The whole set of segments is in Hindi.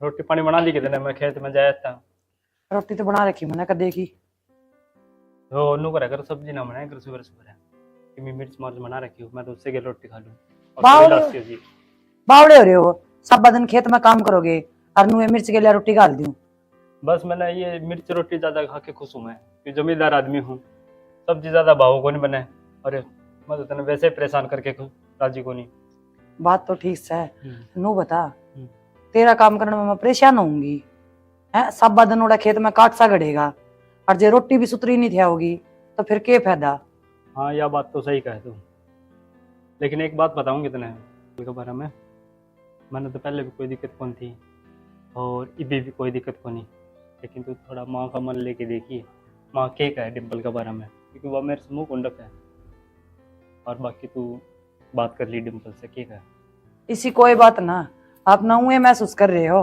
रोटी पानी बना ली कितने मैं खेत में जाया था। रोटी तो बना रखी मैंने कदे की। तो ओनू करे कर सब्जी ना बनाए कर सुबह सुबह कि मैं मिर्च मर्च बना रखी हूँ मैं तो उससे के रोटी खा लूँ और थोड़ी लासी होगी। बावड़े हो रहे हो, सब दिन खेत में काम करोगे और नुए मिर्च के लिए रोटी गाल दूं। बस मैंने ये मिर्च रोटी ज्यादा खा के खुश हूँ मैं कि जमींदार आदमी हूँ। सब्जी ज्यादा भाव को नहीं बने। अरे मैं तो तेने वैसे ही परेशान करके राजी को नहीं। बात तो ठीक है। नू बता, तेरा काम करने में मैं परेशान होंगी है? सब दिन उड़ा खेत में काट सा गड़ेगा और जे रोटी भी सुतरी नहीं थिया होगी तो फिर के फायदा। हाँ यह बात तो सही कहे तू। लेकिन एक बात बताऊंगी तेने के बारे में। मैंने तो पहले भी कोई दिक्कत कौन थी और इभी भी कोई दिक्कत को नहीं। लेकिन तू थोड़ा माँ का मन लेके देखिए माँ के है डिम्पल के बारे में क्योंकि वह मेरे से मुँह कुंडक है। और बाकी तू बात कर ली डिम्पल से के है। इसी कोई बात ना, आप नौए महसूस कर रहे हो।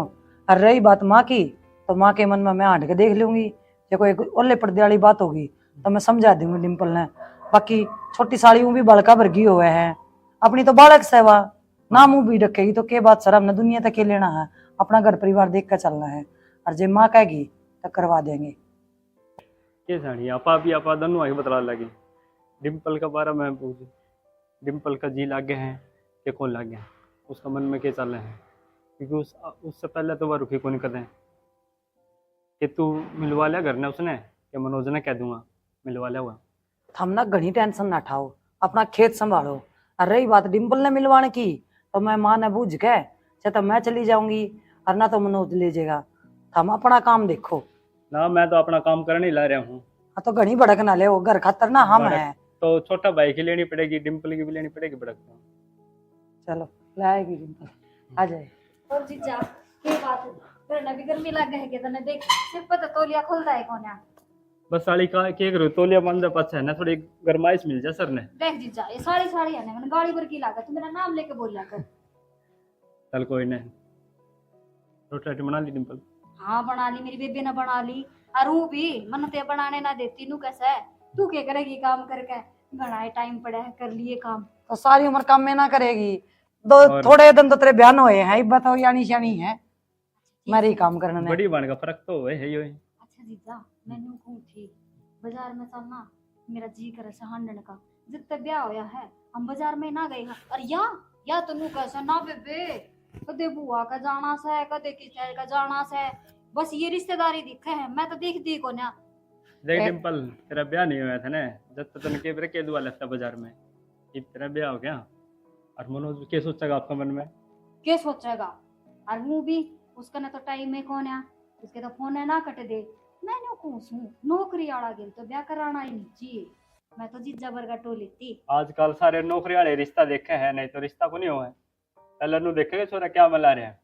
और रही बात माँ की तो माँ के मन में मैं आंट के देख लूंगी। जो कोई ओले पर्दे वाली बात होगी तो मैं समझा दूंगी डिम्पल ने। बाकी छोटी साड़ी भी बड़का भरगी हुए है, अपनी तो बालक सेवा ना मुंह भी रखेगी तो के बात सर हमने दुनिया तक के लेना है, अपना घर परिवार देख कर चलना है। और जे माँ कहेगी तो करवा देंगे। के साड़ी आपा भी आपा दोनों आगे बतला लगी। डिम्पल का बारे में पूछ। डिम्पल का जी लागे हैं कि कौन लागे हैं उसका मन में क्या चल रहे हैं क्योंकि उससे पहले तो वह रुखी को नहीं कर रहे कि तू मिलवा लिया घर ने उसने कि मनोज ने कह दूंगा मिलवा लिया हुआ। हम ना घनी टेंशन ना उठाओ, अपना खेत संभालो। और रही बात डिम्पल ने मिलवाने की तो मैं माँ ने बूझ के चाहे तो मैं चली जाऊंगी और ना तो मनोज ले जाएगा। हम अपना काम देखो ना मैं तो अपना काम करने ही ला रहा हूँ। हाँ तो घनी भड़क ना ले, घर खातर ना हम भड़क है। तो छोटा भाई की लेनी पड़ेगी डिम्पल की भी लेनी पड़ेगी भड़क तो। चलो लाएगी डिम्पल आ जाए। और जीजा के बात करना भी गर्मी लग है के तने देख सिर्फ पता तौलिया खुलता है कोन्या। बस साड़ी का के करो तोलिया बंद पास है ना थोड़ी गरमाइश मिल जाए सर ने। देख जीजा ये साड़ी साड़ी है ना मैंने गाड़ी भर की लागत तू मेरा नाम लेके बोलिया कर। चल कोई नहीं। रोटी राटी बना ली डिम्पल। हाँ बना ली, मेरी बेबी ने बना ली। और वो भी मन ते बनाने ना देती नू कैसा है तू क्या करेगी काम करके। घना टाइम पड़ा है कर लिए काम। तो सारी उम्र काम में ना करेगी दो और थोड़े दिन तो तेरे बयान हुए हैं, बताओ यानी शानी है मेरे काम करने में। बड़ी बन का फर्क तो है ही। अच्छा जीजा मैनू कहूँ थी बाजार में चलना मेरा जी करे से हांडन का जितने ब्याह होया है हम बाजार में ना गए और या तनु कैसा ना बेबे कदे बुआ का जाना से कदे किसी का जाना से बस ये रिश्तेदारी दिखे है मैं तो देख दी को ना। देख डिम्पल तेरा ब्याह नहीं हुआ था ना जब तक तने के ब्रेक दुआ लगता बाजार में अब तेरा ब्याह हो गया। और मनोज क्या सोचेगा आपका मन में क्या सोचेगा और मुँह भी उसका ना तो टाइम है कौन है उसके तो फोन है ना कट दे मैंने कहूँ नौकरी आड़ा गेल तो ब्याह कराना ही नहीं चाहिए। मैं तो जीजा वर्गा टो लेती। आजकल सारे नौकरी वाले रिश्ता देखे हैं नहीं तो रिश्ता को नहीं हुआ है। पहले नु देखेगा छोरा क्या मिला रहे हैं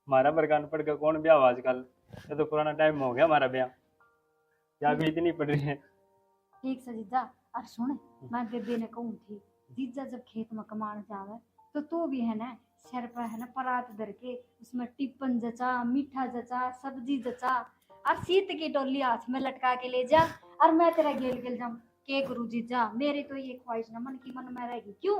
हमारा बरगान पड़ गया कौन ब्याह हुआ आजकल। ये तो पुराना टाइम हो गया हमारा ब्याह क्या भी इतनी पड़ रही है। ठीक से जीजा और सुन मैं बेबे ने कहूँ थी जीजा जब खेत में कमाने जावे तो तू भी है ना सर पर है ना परात धर के उसमें टिप्पन जचा मीठा जचा सब्जी जचा और सीत की टोली हाथ में लटका के ले जा और मैं तेरा गेल गेल जाऊं के करूँ जीजा। मेरी तो ये ख्वाहिश ना मन की मन में रहेगी क्यों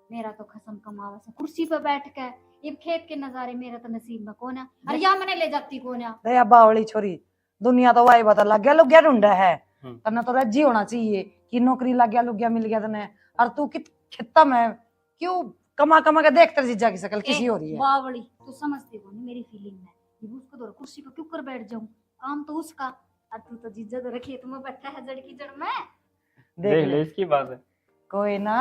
मेरा तो खसम कमावा से कुर्सी पर बैठ के ये खेत के नजारे मेरा तो नसीब में कौन है और या मैंने ले जाती कौन है। दया बावली छोरी दुनिया तो वाई बता लग गया लुक गया ढूंढा है तने तो रज्जी होना चाहिए कि नौकरी लग गया लुक गया मिल गया तने। और तू कित खित्ता में क्यों कमा कमा के देख तेरे जीजा की शक्ल किसी हो रही है। बावली तू समझती कौन मेरी फीलिंग में ये उसको तो कुर्सी पर क्यों कर बैठ जाऊं काम तो उसका और तू तो जीजा तो रखिए तुम्हें बैठा है जड़ की जड़ में। देख ले इसकी बात है कोई ना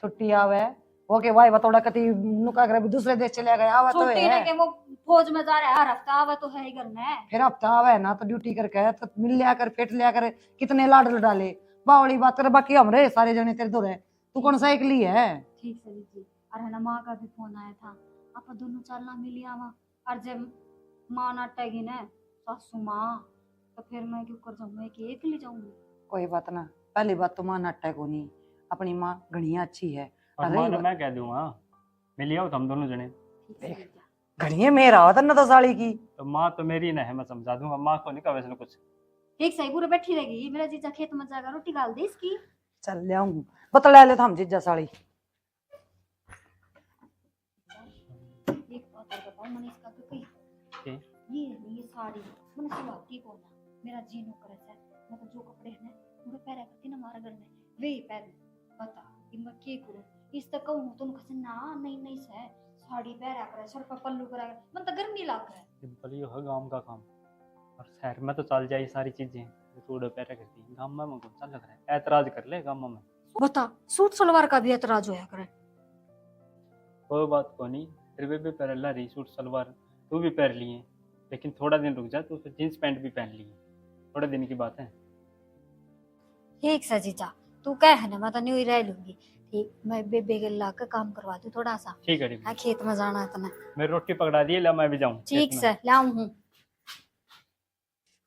छुट्टी आवे ओके भाई बतौड़ा कति नुका कर दूसरे देश चले गए आवा तो छुट्टी है ने के वो फौज में जा रहा है हर हफ्ता आवा तो है ही घर में। फिर हफ्ता आवे ना तो ड्यूटी करके तो मिल लिया कर फेट लिया कर कितने लाड डाले बावली बात कर बाकी हमरे सारे जने तेरे दो रहे तू कौन सा एकली है। ठीक से जी और है ना माँ का भी फोन आया था आप दोनों चलना मिली आवा और जब माँ नाटेगी ना सासू माँ तो फिर मैं क्यों कर जाऊँ मैं कि अकेली जाऊंगी। कोई बात ना पहली बात तो माँ नाटक को नहीं अपनी माँ घड़िया अच्छी है और माँ ने मैं कह दूंगा मिल आओ हम दोनों जने। घड़िया मेरा होता ना तो साड़ी की तो माँ तो मेरी ना है मैं समझा दूंगा माँ को नहीं कहा वैसे कुछ। ठीक सही पूरे बैठी रहेगी मेरा जीजा खेत में जाएगा रोटी डाल दे इसकी। चल ले आऊं बतला ले तो हम जीजा साड़ी। एक बात और बताओ मैंने इसका तो कही के ये साड़ी मैंने सिलवाती को ना मेरा जी नो करे है मतलब जो कपड़े हैं उनके पैर करती ना मारा घर में वे पैर बता कि मैं के करूं इस तक कहूं तो उनका ना नहीं से साड़ी पहरा करे सर पर पल्लू करा मन तो गर्मी लाग रहा है सिंपल ये है गांव का काम। और शहर में तो चल जाए सारी चीजें थोड़े पैरा करती, गांव में कौन सा लग रहा है, ऐतराज कर ले गांव में। बता सूट सलवार का भी ऐतराज होया करे कोई बात को नहीं, फिर भी पहन ला रही सूट सलवार, तू भी पहन लिए, लेकिन थोड़ा दिन रुक जा, तू फिर जींस पैंट भी पहन लिए, थोड़े दिन की बात है। ठीक सा जीजा तू कह है ना मैं तो न्यू ही रह लूंगी ठीक मैं बेबे के ला के काम करवा दूं थोड़ा सा ठीक है हाँ खेत में जाना है तना मैं रोटी पकड़ा दिए, ला मैं भी जाऊँ। ठीक से लाऊं हूँ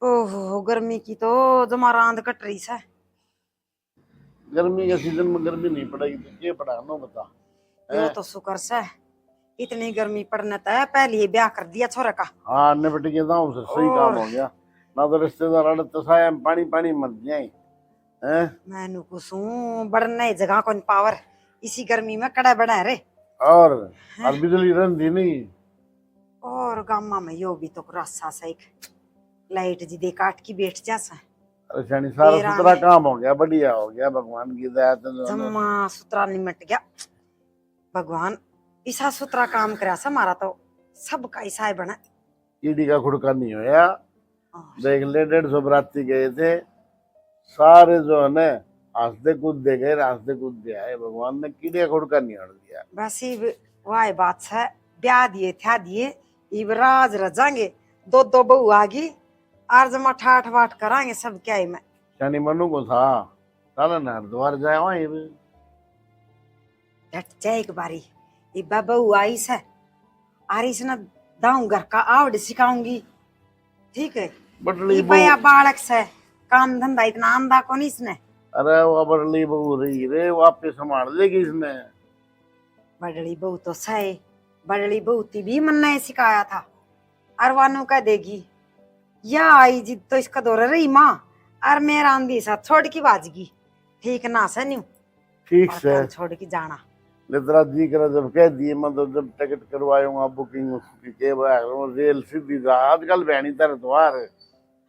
ओहो गर्मी की तो जमा रांद कट रही है। गर्मी के सीजन में गर्मी नहीं पड़ेगी तो ये पढ़ाना बता। ये तो शुक्र से इतनी गर्मी पड़ने तय पहले ही ब्याह कर दिया छोरे का। हाँ निपट के दाम से सही काम हो गया ना, तो रिश्तेदार अड़ तो साया में पानी पानी मर जाए हैं। मैनू कुसू बढ़ने जगह कौन पावर इसी गर्मी में कड़ा बड़ा रे और बिजली रंधी नहीं और गामा में यो भी तो रास्ता से एक लाइट जी दे काट की बैठ जासा अरे शानी सारा सुथरा काम हो गया, बढ़िया हो गया, भगवान की दया से जम्मा सुथरा निमट गया। भगवान ऐसा सुथरा काम करा सा हमारा तो सबका ऐसा बना। कीड़ी का खुड़का नहीं होया। देख ले 150 बराती गए थे, सारे जो है ना हंसते कूदते गए, हंसते कूदते आए, भगवान ने कीड़ी का खुड़का नहीं हट दिया। बस वही बात है, ब्याह दिए था दिए इब राज रजांगे, दो बहू आगी और जमा ठाठ वाठ करांगे सब क्या ही। मैं शानी मनु को था साला ना हरिद्वार जाए वहीं पे हट जाए एक बारी ये बहू आई से आरी से ना दाऊं घर का आवड़ सिखाऊंगी ठीक है। बटली बया बालक से काम धंधा इतना आंधा को नहीं इसने। अरे वो बटली बहू रही रे, वापस संभाल लेगी इसने। बड़ली बहू तो सही, बड़ली बहू ती भी मन ने सिखाया था अरवानू कह देगी या आई जिद तो इसका दौर रही माँ और मेरा आंधी सा छोड़ की बाजगी ठीक ना से न्यू ठीक से छोड़ की जाना तेरा जी करा जब कह दिए मैं तो जब टिकट करवाऊंगा बुकिंग उसकी के रेल सीधी जा आजकल बहनी तरह द्वार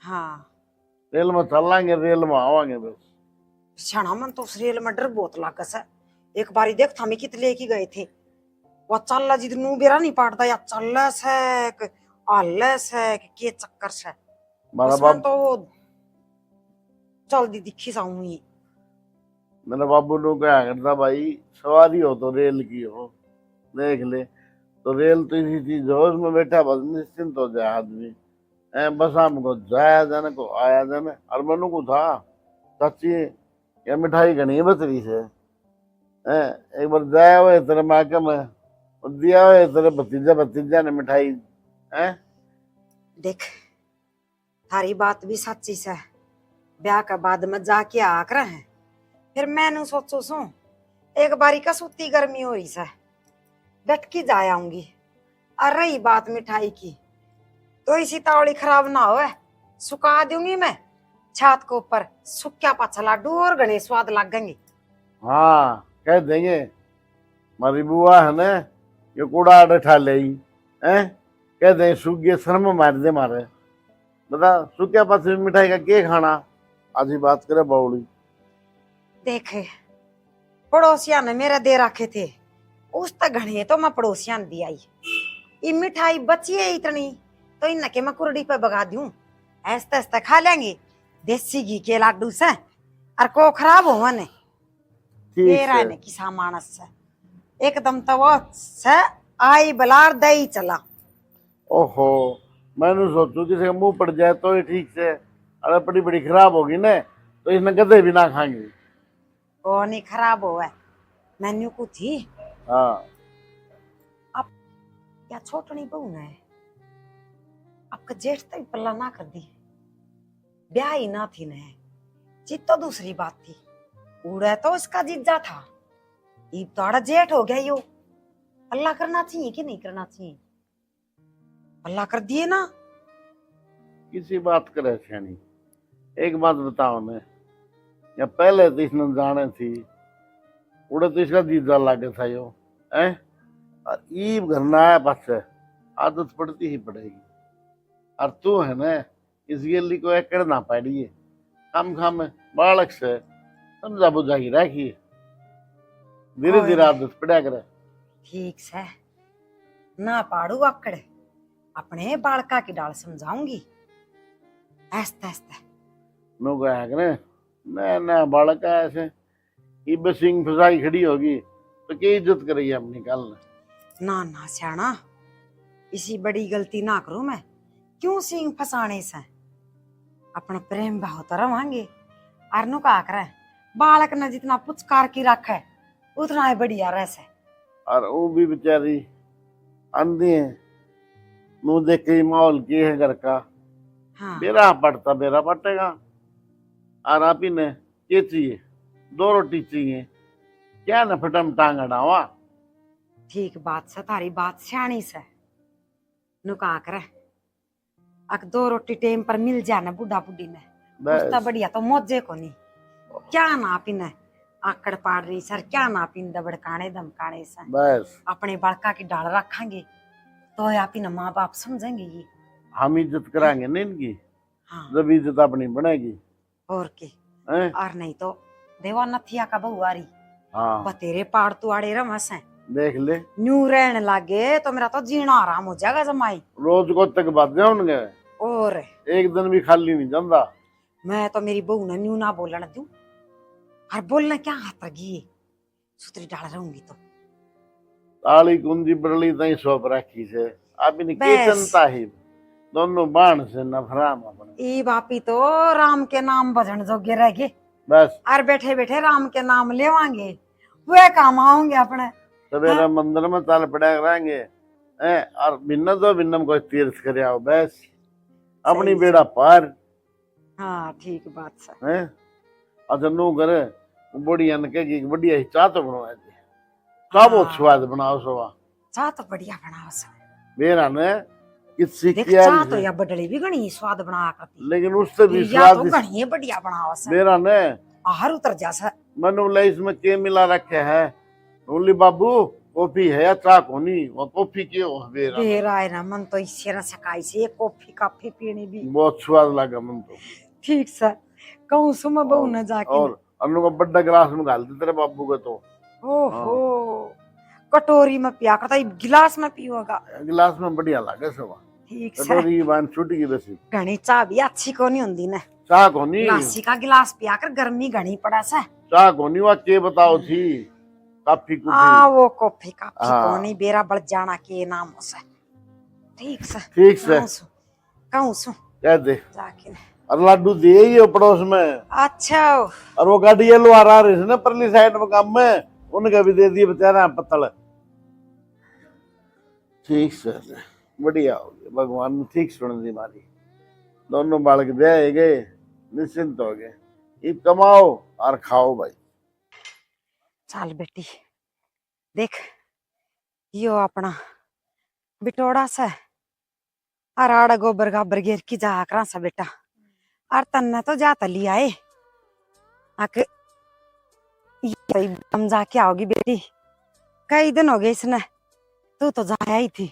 हाँ रेल में चलेंगे, रेल में आवांगे बस। क्षणा मन तो उस रेल में डर बहुत लागस है। एक बारी देख था मैं कितने लेके गए थे वो चल जिद नू बेरा नहीं पाटता या चल से आले से के चक्कर से मारा उसमें बाप तो चल दी दिखी साऊं ही। मेरे बाबू ने क्या करता भाई, सवारी हो तो रेल की हो, देख ले तो रेल तो इसी चीज हो, उसमें बैठा बस निश्चिंत हो जाए आदमी। बस हमको जाया जाने को आया जाने। और मनु को था चाची या मिठाई घनी बतरी से एक बार जाया हुए तेरे मायके में दिया हुए तेरे भतीजा ने मिठाई देख थारी बात भी सच्ची से ब्याह के बाद में जाके आकर है फिर मैंने सोचो सू एक बारी का सूती गर्मी हो रही से डट की जा आऊंगी। और रही बात मिठाई की तो इसी तावड़ी खराब ना हो सुखा दूंगी मैं छात के ऊपर सुक्या पाछा लाडू और गणेश स्वाद लगेंगे। हाँ कह देंगे मारी बुआ है ना ये कूड़ा उठा ले कह देंगे सूखे शर्म मार दे मारे बता सूखे पास मिठाई का के खाना आज ही बात करे बाउली। देखे पड़ोसिया ने मेरा दे रखे थे उस तक घने तो मैं पड़ोसिया ने दिया ये मिठाई बची है इतनी तो इन के मैं कुरडी पे भगा दूं ऐसा ऐसा खा लेंगे देसी घी के लाडू से और को खराब हो ने तेरा ने किसा मानस से एकदम तो वो से आई बलार दही चला। ओहो मैंने सोचू किसी का मुंह पड़ जाए तो ही ठीक से, अरे बड़ी बड़ी खराब होगी ना तो इसमें गधे भी ना खाएंगे। वो नहीं खराब हो मेन्यू को थी। हाँ अब क्या छोटनी बहू ने आपका जेठ तक पल्ला ना कर दी ब्याह ही ना थी ने जीत तो दूसरी बात थी उड़ा तो इसका जीजा था इब तो जेठ हो गया यो अल्लाह करना चाहिए कि नहीं करना चाहिए अल्लाह कर दिए ना। किसी बात करे छेनी एक बात बताओ ने या पहले तो इसने जाने थी उड़े तो इसका जीजा लागे था यो और ईब घर ना आया पास आदत पड़ती ही पड़ेगी। और तू है ना इसके लिए को एकड़ ना पाड़ी है हम खाम बालक से समझा बुझा की रखी धीरे धीरे आदत पड़ा करे ठीक से ना पाड़ू आकड़ अपने बालका की डाल समझाऊंगी ऐसे ऐसे नो कहा करे ना बालक है ऐसे इब सिंह फसाई खड़ी होगी तो क्या इज्जत करेगी अपनी कल ना ना सियाना इसी बड़ी गलती ना करूं मैं क्यों सिंह फसाने से अपना प्रेम भाव तो रवांगे और नु का करे बालक ने जितना पुचकार की रखा है उतना ही बढ़िया रह से और वो भी बेचारी अंधी है मुंह देख के माहौल की है घर का हाँ बेरा पड़ता बेरा पटेगा और आप ही ने क्या चाहिए 2 रोटी चाहिए क्या न फटम टांग अड़ावा ठीक बात से तारी बात सियानी से नु का करे अक 2 रोटी टेम पर मिल जाए ना बुढ़ा बुढ़ी ने उसका बढ़िया तो मौजे को नहीं क्या ना पीने आकड़ पाड़ रही सर क्या ना पीन दबड़काने धमकाने से बस अपने बड़का की डाल रखेंगे तो आप ही ना माँ बाप समझेंगे ये हम इज्जत कराएंगे ना इनकी हाँ जब इज्जत अपनी बनेगी और के हैं? और नहीं तो देवा नथिया का बहु आ रही हाँ बतेरे पाड़ तू आड़े रमस है देख ले न्यू रहने लागे तो मेरा तो जीना आराम हो जाएगा जमाई रोज को तक बात होंगे और एक दिन भी खाली नहीं जाता मैं तो मेरी बहू ने न्यू ना बोलन दूं और बोलना क्या हाथ लगी सुतरी डाल रहूंगी तो ताली कुंजी बरली तई सोप रखी से आप इन्हें के बस। चिंता ही दोनों बाण से नफराम अपने ई बापी तो राम के नाम भजन जोगे रह गए बस और बैठे बैठे राम के नाम लेवांगे वे काम आओगे अपने सवेरे मंदिर में ताल पड़ा रहेंगे हैं और भिन्न तो भिन्नम कोई तीर्थ करे आओ बस अपनी सही। बेड़ा पार हाँ ठीक बात से हैं अच्छा नो करे बढ़िया न के बढ़िया ही चाह तो बनवा दे का बहुत हाँ। स्वाद बनाओ सवा चाह तो बढ़िया बनाओ से मेरा ने किसी देख किया चाह तो या बडली भी घनी स्वाद बना करती लेकिन उससे भी या तो स्वाद घनी बढ़िया बनाओ से मेरा ने आहर उतर जा से मैंने बोला इसमें के मिला रखे है बोली बाबू कॉफी है या चाह कोनी वो कॉफी के हो मेरा बेरा है ना मन तो इससे ना सकाई से कॉफी काफी पीने भी बहुत स्वाद लगा मन तो ठीक से कहूँ सुमा बहू न जाके और अन्नू को बड़ा गिलास में डाल दे तेरे बाबू को तो ओहो कटोरी में पिया करता गिलास में पियोगा गिलास में बढ़िया लगे सवा ठीक से कटोरी की बान छूट गई वैसे घनी चाह भी अच्छी को नहीं होती ना चाह कोनी लासी का गिलास पिया कर गर्मी घनी पड़ा से चाह कोनी वा के बताओ थी काफी कुछ वो कॉफी काफी हाँ। को नहीं बेरा बढ़ जाना के नाम से ठीक से ठीक से कहूँ सु कह दे जाके और लड्डू दे ही पड़ोस में अच्छा और वो गाड़ी ये लो आ रहे थे ना परली साइड में काम में उनका भी दे दिए बेचारा पत्तल ठीक से बढ़िया हो गया भगवान ने ठीक सुन दी हमारी दोनों बालक दे गए निश्चिंत हो गए ये कमाओ और खाओ भाई चल बेटी देख यो अपना बिटोड़ा से और आड़ा गोबर गाबर घेर की जा करा सा बेटा और तन्ने तो जा तली आए आके हम जाके आओगी बेटी कई दिन हो गए इसने तू तो जाया ही थी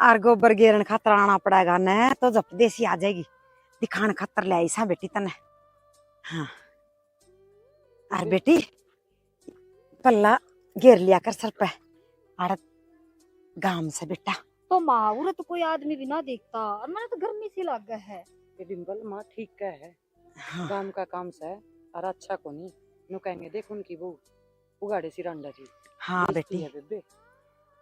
और गोबर घेरन खातर आना पड़ेगा न तो जब देसी आ जाएगी दिखाने खातर ले आई सा बेटी तने हाँ और बेटी पल्ला घेर लिया कर सर पे आड़ गांव से बेटा तो माँ उरे तो कोई आदमी भी ना देखता और मैंने तो गर्मी सी लग गया है डिम्पल माँ ठीक का है हाँ, काम का काम से और अच्छा को नहीं नु कहेंगे देख उनकी वो उगाड़े सी रंडा जी हाँ बेइज्जती बेटी है बेबे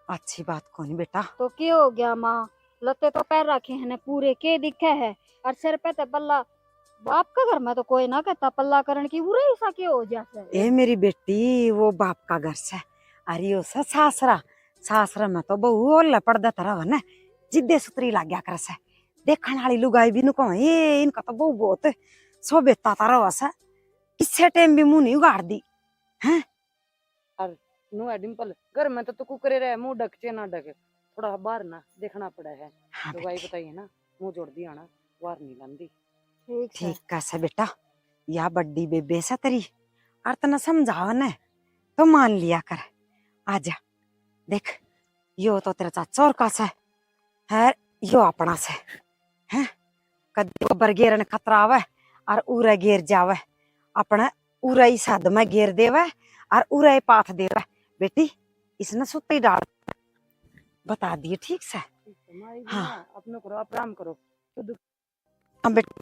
अच्छी बात को नहीं बेटा तो क्या हो गया माँ लते तो पैर रखे हैं ने पूरे के दिखे है और सिर पे तो पल्ला बाप का घर में तो कोई ना कहता पल्ला करण की उरे ऐसा क्या हो जाता ए मेरी बेटी वो बाप का घर से अरे ओ सा सासरा सासरा में तो बहु ओल्ला पड़दा तरह ना जिद्दे सुतरी लाग गया कर से देखण वाली लुगाई भी नु कहो ए इनका तो बहु बहुत सोबेता तरह वसा किसे टाइम भी मुंह नहीं उगाड़ दी हैं नु है डिम्पल घर में तो कुकरे रहे मुंह ढक चे ना ढके थोड़ा बाहर ना देखना पड़ा है हाँ तो भाई बेटी, बताइए ना मुंह जोड़ दिया ना बाहर नहीं लांदी ठीक है ठीक कैसे बेटा या बड्डी बेबे सा तेरी और तना समझावा ने तो मान लिया कर आजा देख यो तो तेरा चाचा और का से है यो अपना से हैं कदी बरगेरन खतरा आवे और उरे गिर जावे अपने उरे ही सद में गिर देवे और उरे ही पाथ देवे बेटी इसने सुत्ती डाल बता दिए ठीक से। हाँ अपने करो आप आराम करो। हाँ बेटी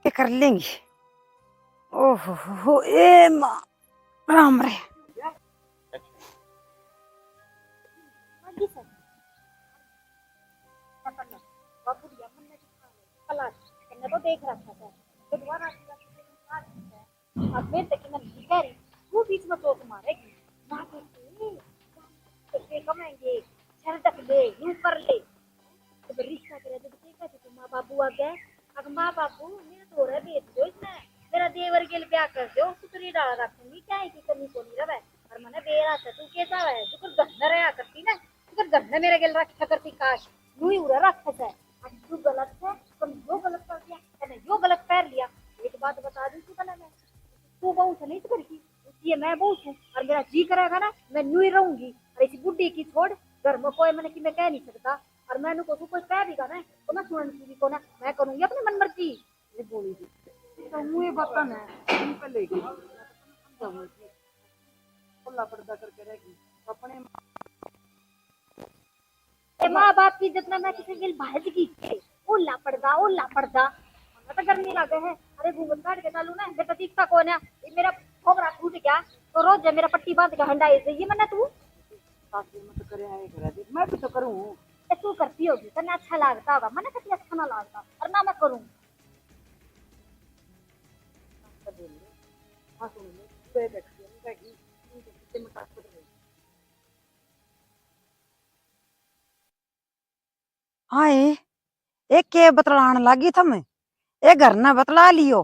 क्या कर लेंगे। ओहो हो ए माँ राम रे तो देख रखा था तो दोबारा अब मैं तक मैं कह रही वो बीच में चोट मारेगी ना तो कमाएंगे चल तक ले यूं कर ले तो रिश्ता करे तो देखा तो माँ बाबू आ गए अगर माँ बाबू मैं तो रह बेच दो इसमें मेरा देवर के लिए ब्याह कर दो सुतरी डाल रखूंगी क्या है कि कमी को नहीं रहा और मैंने बेरा था तू कैसा है जो कुछ गंदा रहा करती ना तो गंदा मेरे गेल रखा करती काश यूं ही उड़ा रखा है तू गलत है तुम जो गलत कर दिया मैंने जो गलत कर लिया एक बात बता दूं तू गलत है तू बहू से नहीं करती इसलिए मैं बहू हूँ और मेरा जी करेगा ना मैं यूं ही रहूंगी और इसी बुढ़ी की छोड़ घर में कोई मैंने कि मैं कह नहीं सकता और मैंने को कोई कह देगा ना तो मैं सुनने की को ना मैं करूंगी अपनी मन मर्जी ये बोली थी तो मुझे बता ना तुम पे लेगी खुला पर्दा करके रहेगी अपने माँ बाप की जितना मैं किसी दिल भाज की ओ लापड़दा मैं तो करने लगे है अरे घूंघट काट के डालू ना बेटा दिखता कौन है ये मेरा ठोकरा टूट गया तो रोज जब मेरा पट्टी बांध के हंडा ऐसे ये मैंने तू सासू में तो करे आए करा दे मैं भी तो करूं तू करती होगी तने अच्छा लगता होगा मैंने कभी अच्छा ना लगता और ना मैं करूं हाँ एक के बतलान लागी था मैं ये घर ना बतला लियो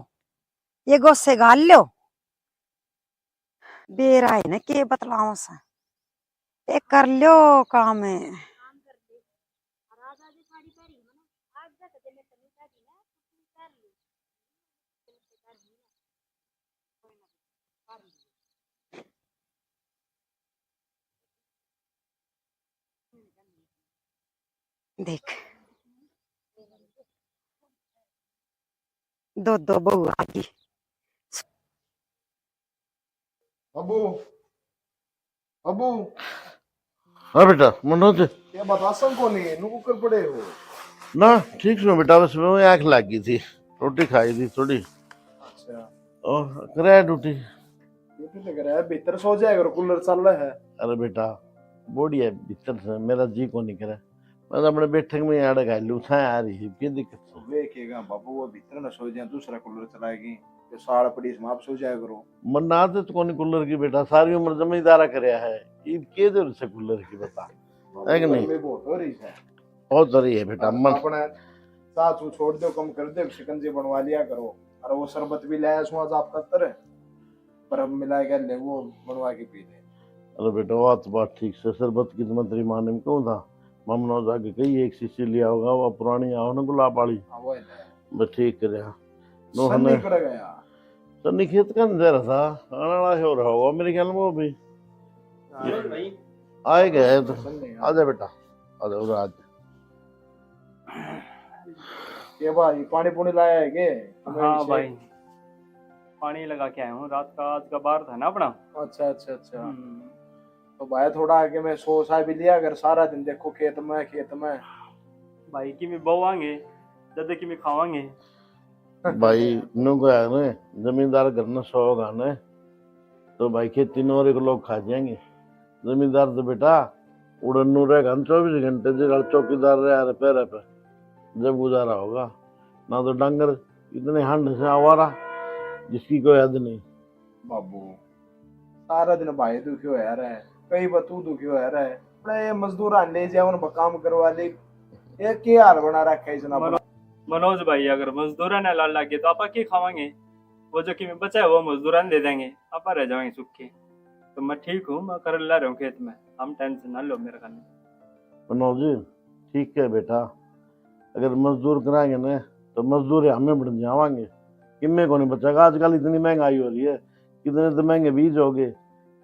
ये गोसे गाल लो बेरा है ना के बतलाओ सा ये कर लो काम है। काम कर दे और आज आज साड़ी पहनी मैंने आज तक दिन में तनी पहनी ना तू कर ली देख दो दो बहू आ गई। अबू अबू हाँ बेटा मनोज ये बता को नहीं नुकु कर पड़े हो ना ठीक सुनो बेटा बस मैं आँख लग गई थी रोटी खाई थी थोड़ी अच्छा और कराया ड्यूटी ड्यूटी लग रहा है भीतर सो जाएगा कूलर चल रहा है। अरे बेटा बॉडी है भीतर से मेरा जी को नहीं करे मैं तो अपने बैठक में यहाँ लगा लू था आ रही है क्या दिक्कत है देखेगा बाबू वो भीतर ना सो जाए दूसरा कूलर चलाएगी तो साड़ पड़ी इसमें आप सो जाया करो मन आदत कौन कूलर की बेटा सारी उम्र जमींदारा करया है ये के देर से कूलर की बता है कि नहीं गर्मी बहुत हो रही है बहुत हो रही है बेटा मन अपने साथ छोड़ दो कम कर दो शिकंजी बनवा लिया करो और वो शरबत भी लाया सुहा आप कत्तर बर्फ मिला के ले वो बनवा के पी ले। अरे बेटा बात ठीक से शरबत की मंत्री माने में क्यों था ममनो जाके कही एक शीशी लिया होगा वो पुरानी आओ ना गुलाब वाली वो है बस ठीक कर नो सन्नी हमें कर गया सन्नी खेत का नजर था आने वाला हो रहा होगा मेरे ख्याल में वो भी आए गए तो आजा बेटा आजा उधर आजा ये भाई पानी पुनी लाया है के हाँ भाई पानी लगा के आया हूँ रात का आज का बार था ना अपना। अच्छा अच्छा अच्छा तो भाई थोड़ा आगे मैं सो सा भी लिया अगर सारा दिन देखो खेत में भाई की भी बहुआंगे दादा की भी खावांगे भाई नु को है ना जमींदार घर में 100 गाने तो भाई खेती नौरे को लोग खा जाएंगे जमींदार तो बेटा उड़न नू रहेगा 24 घंटे जगह चौकीदार रहे पैर पे जब गुजारा होगा ना तो डंगर इतने हंड से आवारा जिसकी कोई हद नहीं बाबू सारा दिन भाई दुखी हो रहा है कई बार तू दुखी हो रहा है बड़े मजदूर ले जाए उन काम करवा ले एक के हाल बना रखा है इतना मनोज भाई अगर मजदूरा ने लाल लागे तो आप क्या खावांगे वो जो कि मैं बचा है वो मजदूरा दे देंगे आप रह जाएंगे सूखे तो मैं ठीक हूँ मैं कर ला रहा हूँ खेत में हम टेंशन ना लो मेरे खाने मनोज ठीक है बेटा अगर मजदूर कराएंगे ना तो मजदूरी हमें बढ़ जावांगे, किन्ने को नहीं बचेगा। आजकल इतनी महंगाई हो रही है, कितने तो महंगे बीज हो गए,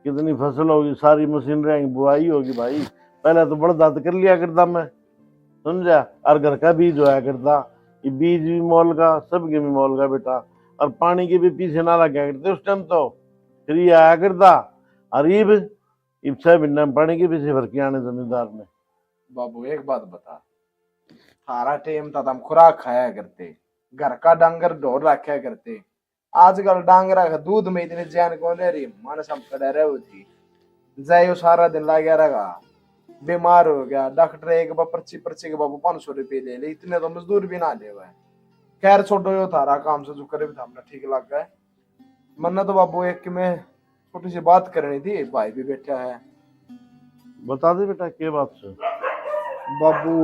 कितनी फसल होगी, सारी मशीन रहेंगी, बुआई होगी भाई। पहले तो बड़ा दांत कर लिया करता मैं, समझा, और घर का बीज होया करता। ये बीज भी मोल का, सबके भी मोल का बेटा। और पानी के भी पीछे ना लगा करते उस टाइम, तो फ्री आया करता। और इब 6 महीने में पानी के पीछे भर के आने जमींदार ने। बाबू एक बात बता, थारा टाइम था हम खुराक खाया करते, घर का डांगर ढोर रखा करते। आजकल डांगरा का दूध में इतनी जान कौन रह रही, मानस हम खड़े रहे होती जाए सारा दिन लगा रहेगा, बीमार हो गया डॉक्टर एक बार पर्ची पर्ची के बाबू 500 रुपये ले ले, इतने तो मजदूर भी ना ले हुए। खैर छोड़ो यो थारा काम से जो करे भी था हमने ठीक लग गया। मन्ना तो बाबू एक में छोटी सी बात करनी थी, भाई भी बैठा है। बता दे बेटा क्या बात से। बाबू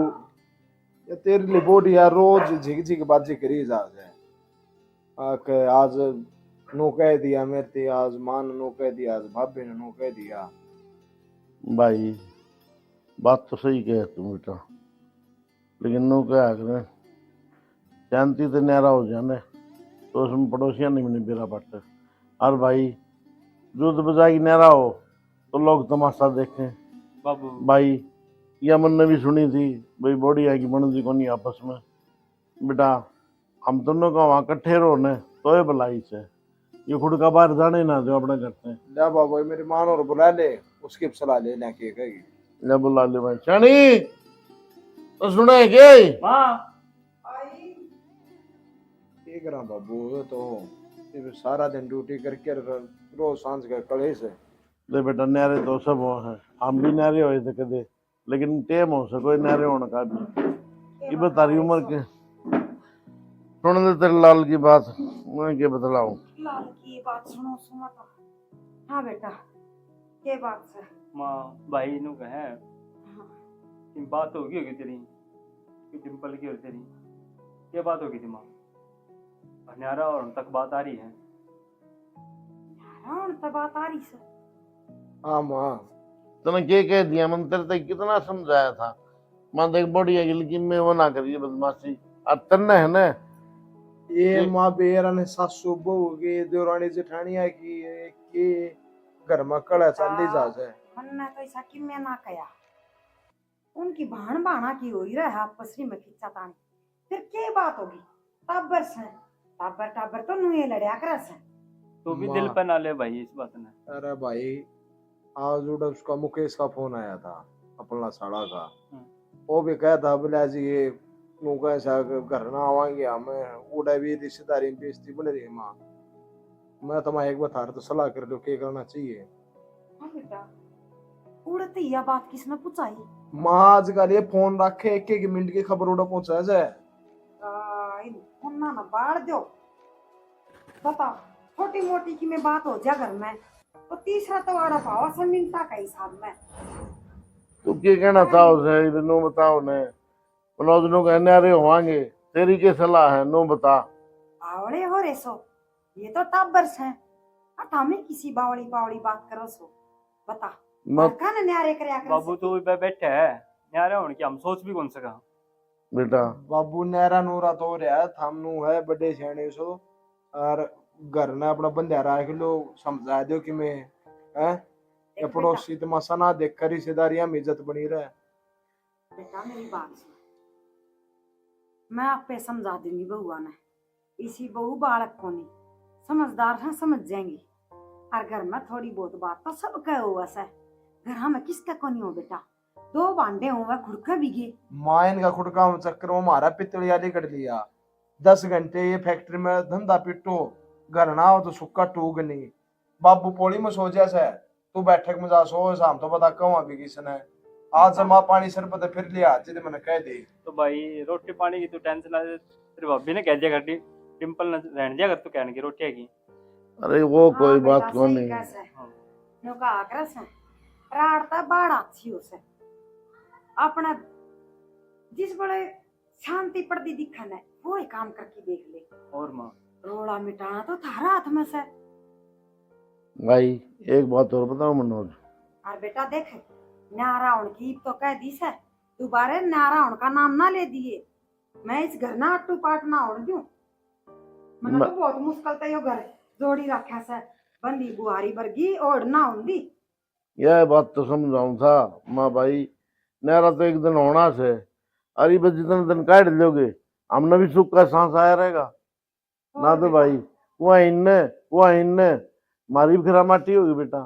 ये तेरे लिए बॉडी यार रोज झिक झिक बाजी करी जा है। आज नो कह दिया मेरे, आज मां ने नो कह दिया, आज भाभी ने नो कह दिया। भाई बात तो सही कहे तुम बेटा, लेकिन नो क्या करें, शांति तो न्यारा हो जाने तो उसमें पड़ोसियां नहीं बने बेरा पड़ते। और भाई दूध बजाई न्यारा हो तो लोग तमाशा देखें। बाबू भाई यह मन ने भी सुनी थी भाई बॉडी आएगी बनती को नहीं आपस में। बेटा हम दोनों का वहाँ इकट्ठे रहो ने तो ये भलाई से, ये खुद का बाहर जाने ना जो अपने करते हैं। ले बाबू मेरी मां और बुला ले, उसकी सलाह ले लेके कहेगी। ले बुला ले भाई। शानी तो सुने के माँ ठीक रहा बाबू, ये तो ये सारा दिन ड्यूटी करके रोज सांझ का कलेश है। ले बेटा न्यारे तो सब हो हैं, हम भी न्यारे हुए थे कदे, लेकिन टेम हो सको न्यारे होने का भी। ये बता रही उम्र के सुन दे तेरे लाल की बात, मैं क्या बतलाऊं। लाल की बात सुनो सुनो तो। हाँ बेटा ये बात से माँ भाई नु कहे कि बात होगी तेरी कि डिम्पल की और तेरी क्या बात होगी थी माँ। न्यारा और उन तक बात आ रही है। हाँ तो बात आ रही से। हाँ माँ तूने क्या कह दिया, मन तेरे तक कितना समझाया था। मां देख बॉडी है लेकिन मैं वो ना करिए बदमाशी। अब तन्ने है ना ये माँ बेरा ने सासू बहू के देवरानी जेठानिया की के घर में कड़ा चली जा जाए। मन्ना तो ऐसा कि मैं ना कया, उनकी भाण बाणा की हो ही रहा आपस में खिंचा तानी, फिर क्या बात होगी। टाबर से टाबर टाबर तो नुए लड़या कर से। तो भी दिल पे ना ले भाई इस बात ने। अरे भाई आज उड़ा उसका मुकेश का फोन आया था अपना साड़ा का, वो भी कहा था बोला जी ये नुका ऐसा घर ना आवांगे हमें उड़ा भी रिश्तेदारी बेइज्जती बन रही है। माँ मैं तुम्हें एक बार तो सलाह कर लो क्या करना चाहिए। हाँ बेटा उड़ती यह बात किसने पूछाई। माँ आजकल ये फोन रखे एक एक मिनट की खबर उड़ा पहुंचा जाए। ना ना बाढ़ दो बता, छोटी मोटी की में बात हो जा घर में तो तीसरा तो आड़ा पावा से मिनटा का हिसाब में। तू क्या कहना था उसे, नो बताओ ने दोनों का न्यारे होवांगे, तेरी क्या सलाह है नो बता। आवड़े हो रे सो ये तो टाबर्स हैं, हमें किसी बावड़ी बावड़ी बात करो सो बता मत ना न्यारे करया कर। बाबू तो बैठे है न्यारे होने की हम सोच भी कौन सका। बेटा बाबू नहरा नूरा तो रहा थामनू है बड़े सियाने सो, और घर ने अपना बंधारा के लो समझा दो कि मैं है पड़ोसी तमाशा ना देख कर रिश्तेदारियां में इज्जत बनी रहे। बेटा मेरी बात सुन, मैं आप पे समझा दूंगी बहुआ ने, इसी बहू बालक को नहीं समझदार है समझ जाएंगी। और घर में थोड़ी बहुत बात तो सब कहे हुआ से, घर में किसका को नहीं हो बेटा, दो भांडे हुए खुड़का बिगे। मायन का खुड़का चक्कर में हमारा पितलिया कर लिया, 10 घंटे ये फैक्ट्री में धंधा पिटो, घर ना हो तो सुक्का टूक नहीं। बाबू पोली में सो जैसे तू बैठक में जा सो शाम तो बता कहूँ अभी किसने आज जमा पानी सर पर फिर लिया जिसे मैंने कह दी। तो भाई रोटी पानी की तो टेंशन ना, तेरी भाभी ने कह दिया कर डिम्पल ने रहने दिया कर तू कहने की रोटी की। अरे वो कोई बात को नहीं। नुका आक्रस है राड़ता बाड़ा अच्छी उसे अपना जिस बड़े शांति पड़ती दिखन है वो ही काम करके देख ले। और माँ रोड़ा मिटाना तो थारा हाथ में से। भाई एक बात और बताओ मनोज, और बेटा देख नारायण की तो कह दी से दोबारा नारायण का नाम ना ले दिए, मैं इस घर ना अट्टू पाट ना ओढ़ दूं। मैंने तो बहुत मुश्किल ते यो घर जोड़ी रखा से बंदी बुहारी वर्गी ओढ़ना होंदी। यह बात तो समझाऊं था माँ भाई, मेरा तो एक दिन होना से, अरे बस जितने दिन काट लोगे हमने भी सुख का सांस आया रहेगा ना। तो भाई कुआ इनने मारी भी खरा माटी होगी बेटा।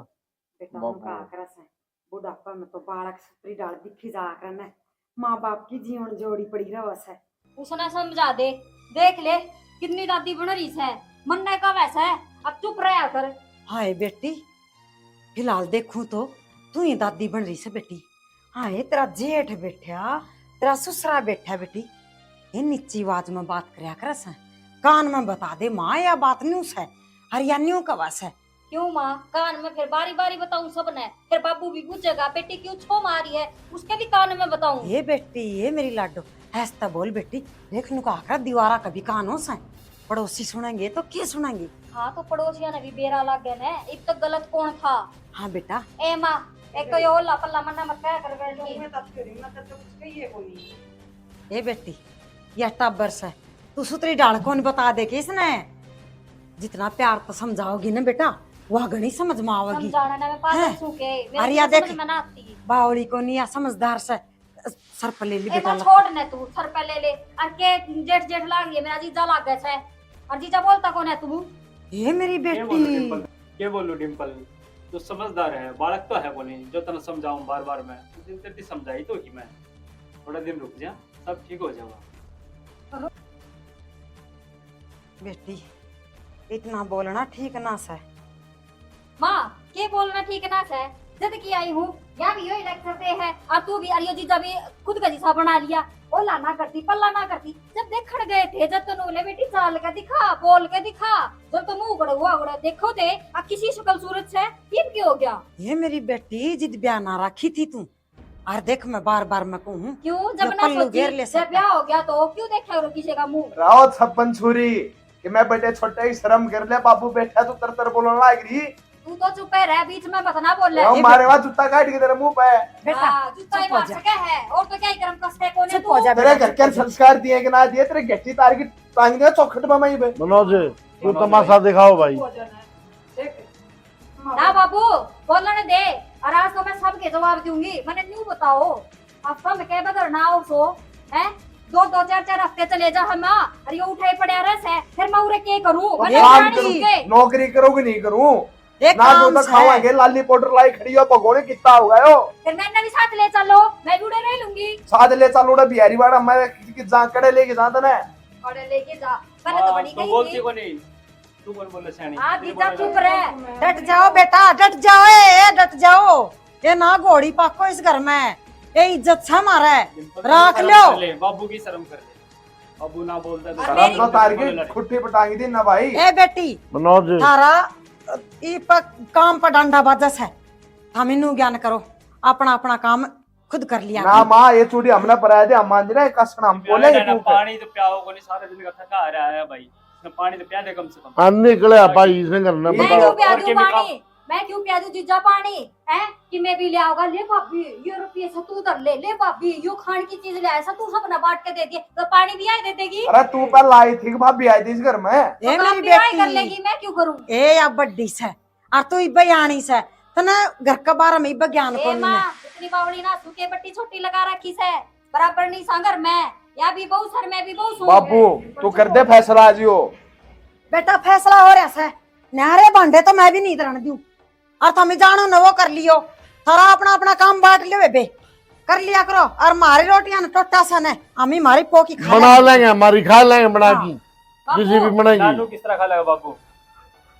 बेटा उनका आकर से बुढ़ापा में तो बालक सुतरी डाल दिखी जा करना, माँ बाप की जीवन जोड़ी पड़ी रहो से। उसने समझा दे, देख ले कितनी दादी बन रही है, मन का वैसा है, अब चुप रहा कर। हाय बेटी, फिलहाल देखूं तो तू ही दादी बन रही से बेटी। हाय तेरा जेठ बैठा, तेरा ससुरा बैठा बेटी, ये नीची आवाज में बात करया कर से, कान में बता दे माँ या बात न्यूस है हरियाणियों का वास है। क्यों माँ, कान में फिर बारी बारी बताऊं सबने, फिर बाबू भी पूछेगा बेटी क्यों छो मारी है, उसके भी कान में बताऊं। ये बेटी ये मेरी लाडो ऐसा बोल बेटी, देख नु का आकर दीवारा कभी कानों से पड़ोसी सुनेंगे तो क्या सुनेंगे। हाँ तो पड़ोसिया ने भी बेरा लग गए ना, अब तक गलत कौन था। हाँ बेटा ए माँ, एक तो ये ओला पल्ला मन्ना मत क्या कर बैठी। ये बेटी यह टब्बर से तू सुतरी डाल कौन बता दे कि इसने जितना प्यार तो समझाओगी ना बेटा वह घनी समझ में आवेगी। समझाना ना मैं पागल हैं? सूखे, अरे या मेरे देख समझ में ना आती। बावली को नहीं या समझदार से सर पर ले ली ए बेटा माँ छोड़ ने तू, सर पे ले ले, और के जेठ जेठ लाग गई, मेरा जीजा लाग गया है, और जीजा बोलता कौन है तू। ये मेरी क्या बोलूं बेटी डिम्पल, क्या बोलूं डिम्पल, तो समझदार है, बालक तो है बोले, जो तना समझाऊं बार बार मैं, दिन तेरी समझाई तो ही मैं, थोड़ा दिन रुक जा, सब ठीक हो जाएगा। बेटी इतना बोलना ठीक ना से। माँ के बोलना ठीक ना है, जद की आई हूँ यहाँ भी यही लेक्चर दे है, और तू भी अरियो जीजा भी खुद का जीसा बना लिया, ओला ना करती पल्ला ना करती। जब देखण गए थे, जब तो नूले बेटी चाल के दिखा, बोल के दिखा, जब तो मुंह बड़ा हुआ बड़ा देखो थे, अब किसी शक्ल सूरत से फिर क्या हो गया। ये मेरी बेटी जिद ब्याह ना रखी थी तू, और देख मैं बार बार मैं कहूँ क्यों जो जब ना पल्लू घेर सोची, ले जब सकता। ब्याह हो गया तो क्यों देखा करो किसी का मुंह। राव छप्पन छुरी कि मैं बेटे छोटे ही शर्म कर ले, बाबू बैठा तो तर बोलने लाग रही। तू तो चुप है रह, बीच में मत ना बोल ले। राव मारे वहां जूता काट के तेरे मुंह पे। बेटा जूता ही चुप हो मार जा। सके है, और तो क्या ही कर्म कसते कोने चुप हो जा तेरे बेटा, घर के संस्कार दिए कि ना दिए, तेरे गट्टी तार की टांग दिया चौखट में मई पे। मनोज तू तमाशा दिखाओ भाई। ना बाबू बोलने दे, और आज तो मैं सबके जवाब दूंगी। मैंने न्यू बताओ हफ्ता में क्या बदल ना हो सो है, दो दो चार चार हफ्ते चले जा हम, और ये उठे पड़े रस है, फिर मैं उरे क्या करूं। मैंने ये जाने बात दूंगे। नौकरी करोगे नहीं करूं एक ना, जो काम तो से खावांगे लाली पाउडर लाई खड़ी हो भगोड़े कितना हो गयो। फिर मैंने भी साथ ले चलो, मैं भी उड़े नहीं लूंगी। साथ ले चलोड़ा बिहारी वाड़ा मैं किसी जा कड़े लेके जाता ना। और लेके जा, मैंने तो बड़ी तो कही बोलती थी। को नहीं, तू कौन बोले सैनी। आप जीजा चुप रहे। डट जाओ बेटा, डट जाओ, डट जाओ। ये ना घोड़ी पाको इस घर में, ये इज्जत से हमारा है, रख लो। बाबू की शर्म कर ले, बाबू ना बोलता तो और शराब तो तार बोले की लड़े। खुट्टी पटांगी थी ना भाई। ए बेटी मनोज थारा ई पर काम पर डंडा बाजस है, हम इन्हू ज्ञान करो, अपना अपना काम खुद कर लिया। ना माँ ये चूड़ी हमने पराया थी, हम मान रहे कसना हम बोले ना पानी तो प्याओ को नहीं, सारे दिन का थका आ रहा है भाई, इसमें पानी तो प्या दे कम से कम। हाँ निकले भाई इसे करना मैं बताओ। क्यों प्या और दूं केमिकल- पानी, मैं क्यों प्या दूं जीजा पानी है, कि मैं भी ले आऊंगा, ले भाभी ये रुपये से तू उधर ले, ले भाभी यो खाने की चीज ले आया तू सब ना बांट के दे दिए, तो पानी भी आई दे देगी। अरे तू पर लाई थी भाभी आई थी इस घर में। ए तो काम मेरी भी आई कर बेटी लेगी, मैं क्यों करूं। ए अब बड्डी से और तू इब्बे आनी से तना घर का बारे में इब्बे ज्ञान ए को नहीं माँ है। इतनी बावड़ी ना सूखे पट्टी छोटी लगा रखी से, बराबर नहीं सांगर मैं, या भी बहु सर मैं भी बहु सू। बाबू तू कर दे फैसला आज यो। बेटा फैसला हो रहा है, नारे भांडे तो मैं भी नहीं दरण दूं, और तुम जानो न वो कर लियो, थारा अपना अपना काम बांट लियो बेबे, कर लिया करो। और मारी रोटियां न टोटा सन है, हमी मारी पोकी खा बना लेंगे, हमारी खा लेंगे बना की, बाबू, किसी भी बनाएगी। नानू किस तरह खा लेगा बाबू,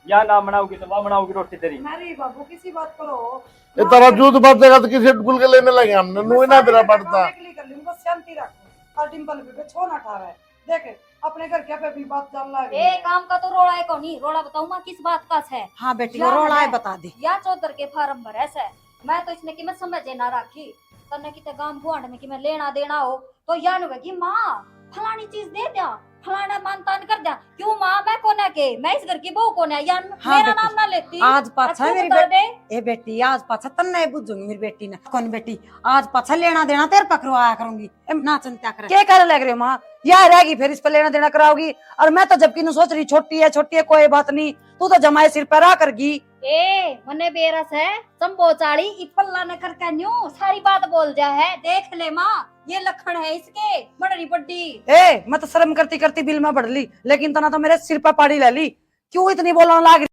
या ना बनाओगी तो वहाँ बनाओगी रोटी तेरी। अरे बाबू किसी बात करो, ये तरह जूत बचेगा तो किसी टुकुल के लेने लगे हमने, नुई ना तेरा पड़ता। शांति रखो, और डिंपल भी छो ना ठा रहा है, देख अपने घर क्या पे भी बात चल रहा ए है। काम का तो रोड़ा है को नहीं, रोड़ा बताऊं मैं किस बात का है। हाँ बेटी या रोड़ा है है। बता दे। या चौधर के फार्म भरे से, मैं तो इसने की मैं समझे ना रखी, तन्ने की गांव गुआंढ में कि मैं लेना देना हो तो या नु की माँ फलानी चीज दे दिया, फलाना मानतान कर दिया। क्यों माँ, मैं कौन है के, मैं इस घर की बहू कौन है, या हाँ मेरा बेटी, नाम ना लेती। आज पाछा तू मेरी बता दे। ए बेटी, आज पाछा तन्ने बुझूंगी मेरी बेटी ने। कौन बेटी, आज पाछा लेना देना तेरे पकड़वाया करूंगी। ना चिंता कर। क्या कर लग रहे हो माँ, यह रहेगी फिर इस पे लेना देना कराओगी। और मैं तो जबकि सोच रही छोटी है कोई बात नहीं, तू तो जमाए सिर पर आ करगी। ए मने बेरस है संबो चाड़ी इपल्ला ने करके न्यू सारी बात बोल जा है। देख ले माँ, ये लखन है इसके बड़ी बड़ी। ए मैं तो शर्म करती करती बिल में बढ़ ली, लेकिन तना तो मेरे सिर पर पाड़ी ले ली। क्यों इतनी बोलने लाग